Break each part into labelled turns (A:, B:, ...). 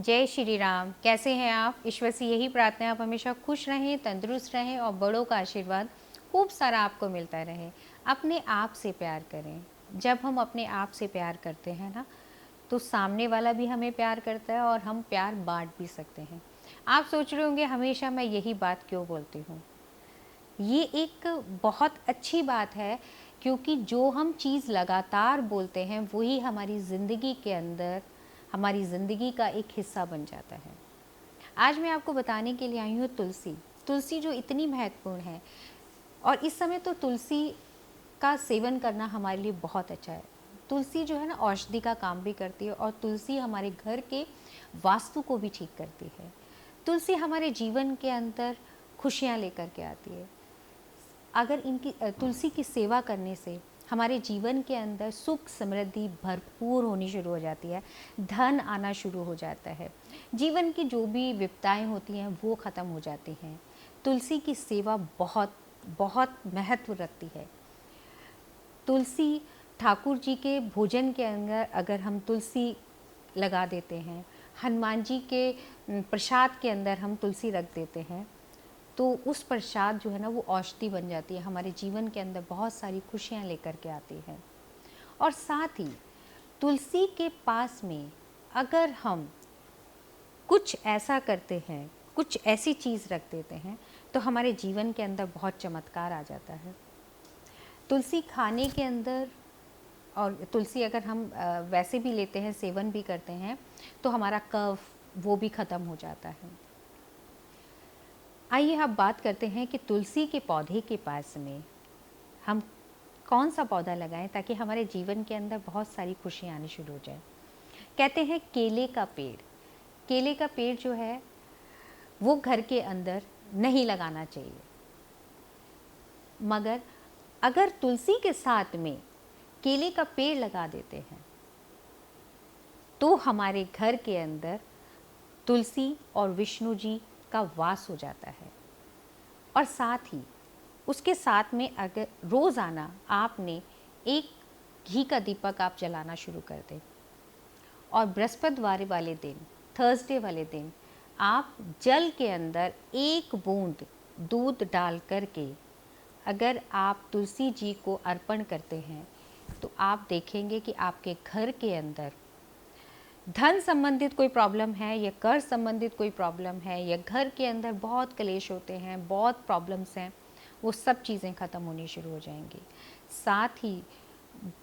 A: जय श्री राम। कैसे हैं आप? ईश्वर से यही प्रार्थना है आप हमेशा खुश रहें, तंदुरुस्त रहें और बड़ों का आशीर्वाद खूब सारा आपको मिलता रहे। अपने आप से प्यार करें। जब हम अपने आप से प्यार करते हैं ना, तो सामने वाला भी हमें प्यार करता है और हम प्यार बाँट भी सकते हैं। आप सोच रहे होंगे हमेशा मैं यही बात क्यों बोलती हूँ? ये एक बहुत अच्छी बात है, क्योंकि जो हम चीज़ लगातार बोलते हैं वही हमारी ज़िंदगी के अंदर हमारी ज़िंदगी का एक हिस्सा बन जाता है। आज मैं आपको बताने के लिए आई हूँ तुलसी। तुलसी जो इतनी महत्वपूर्ण है, और इस समय तो तुलसी का सेवन करना हमारे लिए बहुत अच्छा है। तुलसी जो है ना, औषधि का काम भी करती है और तुलसी हमारे घर के वास्तु को भी ठीक करती है। तुलसी हमारे जीवन के अंदर खुशियाँ लेकर के आती है। अगर इनकी तुलसी की सेवा करने से हमारे जीवन के अंदर सुख समृद्धि भरपूर होनी शुरू हो जाती है, धन आना शुरू हो जाता है, जीवन की जो भी विपदाएं होती हैं वो ख़त्म हो जाती हैं। तुलसी की सेवा बहुत बहुत महत्व रखती है। तुलसी ठाकुर जी के भोजन के अंदर अगर हम तुलसी लगा देते हैं, हनुमान जी के प्रसाद के अंदर हम तुलसी रख देते हैं, तो उस प्रसाद जो है ना वो औषधि बन जाती है, हमारे जीवन के अंदर बहुत सारी खुशियाँ लेकर के आती है। और साथ ही तुलसी के पास में अगर हम कुछ ऐसा करते हैं, कुछ ऐसी चीज़ रख देते हैं, तो हमारे जीवन के अंदर बहुत चमत्कार आ जाता है। तुलसी खाने के अंदर, और तुलसी अगर हम वैसे भी लेते हैं, सेवन भी करते हैं, तो हमारा कफ वो भी ख़त्म हो जाता है। आइए अब बात करते हैं कि तुलसी के पौधे के पास में हम कौन सा पौधा लगाएं ताकि हमारे जीवन के अंदर बहुत सारी खुशियाँ आनी शुरू हो जाए। कहते हैं केले का पेड़। केले का पेड़ जो है वो घर के अंदर नहीं लगाना चाहिए, मगर अगर तुलसी के साथ में केले का पेड़ लगा देते हैं तो हमारे घर के अंदर तुलसी और विष्णु जी का वास हो जाता है। और साथ ही उसके साथ में अगर रोज़ाना आपने एक घी का दीपक आप जलाना शुरू कर दें, और बृहस्पतिवार वाले दिन, थर्सडे वाले दिन आप जल के अंदर एक बूंद दूध डाल कर के अगर आप तुलसी जी को अर्पण करते हैं, तो आप देखेंगे कि आपके घर के अंदर धन संबंधित कोई प्रॉब्लम है या कर संबंधित कोई प्रॉब्लम है या घर के अंदर बहुत क्लेश होते हैं, बहुत प्रॉब्लम्स हैं, वो सब चीज़ें ख़त्म होनी शुरू हो जाएंगी। साथ ही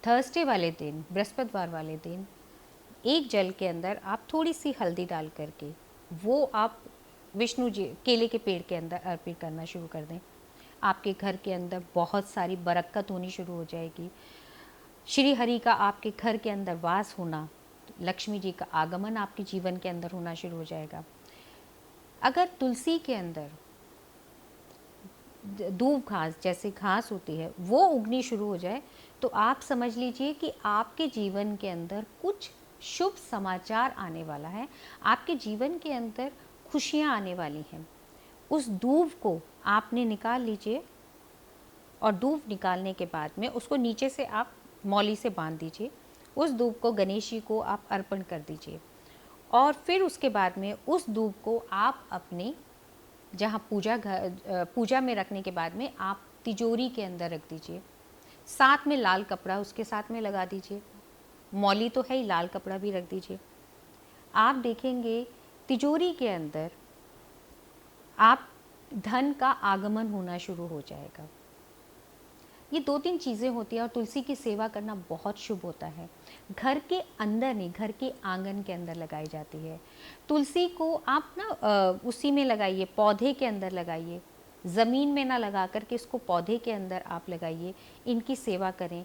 A: थर्सडे वाले दिन, बृहस्पतिवार वाले दिन, एक जल के अंदर आप थोड़ी सी हल्दी डाल करके वो आप विष्णु जी केले के पेड़ के अंदर अर्पित करना शुरू कर दें। आपके घर के अंदर बहुत सारी बरकत होनी शुरू हो जाएगी। श्री हरि का आपके घर के अंदर वास होना, लक्ष्मी जी का आगमन आपके जीवन के अंदर होना शुरू हो जाएगा। अगर तुलसी के अंदर दूब घास जैसे घास होती है वो उगनी शुरू हो जाए, तो आप समझ लीजिए कि आपके जीवन के अंदर कुछ शुभ समाचार आने वाला है, आपके जीवन के अंदर खुशियाँ आने वाली हैं। उस दूब को आपने निकाल लीजिए, और दूब निकालने के बाद में उसको नीचे से आप मौली से बांध दीजिए। उस दूब को गणेश जी को आप अर्पण कर दीजिए, और फिर उसके बाद में उस दूब को आप अपने जहाँ पूजा में रखने के बाद में आप तिजोरी के अंदर रख दीजिए। साथ में लाल कपड़ा उसके साथ में लगा दीजिए, मौली तो है ही, लाल कपड़ा भी रख दीजिए। आप देखेंगे तिजोरी के अंदर आप धन का आगमन होना शुरू हो जाएगा। ये 2-3 चीज़ें होती हैं, और तुलसी की सेवा करना बहुत शुभ होता है। घर के अंदर नहीं, घर के आंगन के अंदर लगाई जाती है। तुलसी को आप ना उसी में लगाइए, पौधे के अंदर लगाइए, ज़मीन में ना लगा कर के इसको पौधे के अंदर आप लगाइए, इनकी सेवा करें।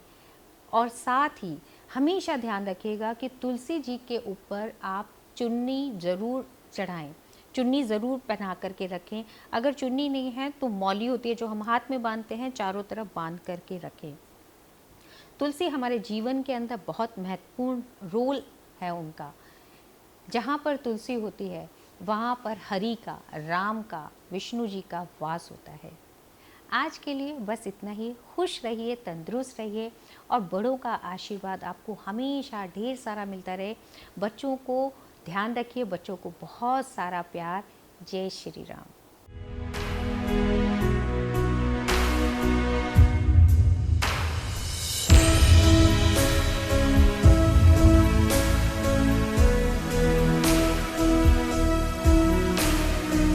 A: और साथ ही हमेशा ध्यान रखिएगा कि तुलसी जी के ऊपर आप चुन्नी ज़रूर चढ़ाएं, चुन्नी ज़रूर पहना करके रखें। अगर चुन्नी नहीं है तो मौली होती है जो हम हाथ में बांधते हैं, चारों तरफ बांध करके रखें। तुलसी हमारे जीवन के अंदर बहुत महत्वपूर्ण रोल है उनका। जहाँ पर तुलसी होती है वहाँ पर हरि का, राम का, विष्णु जी का वास होता है। आज के लिए बस इतना ही। खुश रहिए, तंदुरुस्त रहिए, और बड़ों का आशीर्वाद आपको हमेशा ढेर सारा मिलता रहे। बच्चों को ध्यान रखिए, बच्चों को बहुत सारा प्यार। जय श्री राम।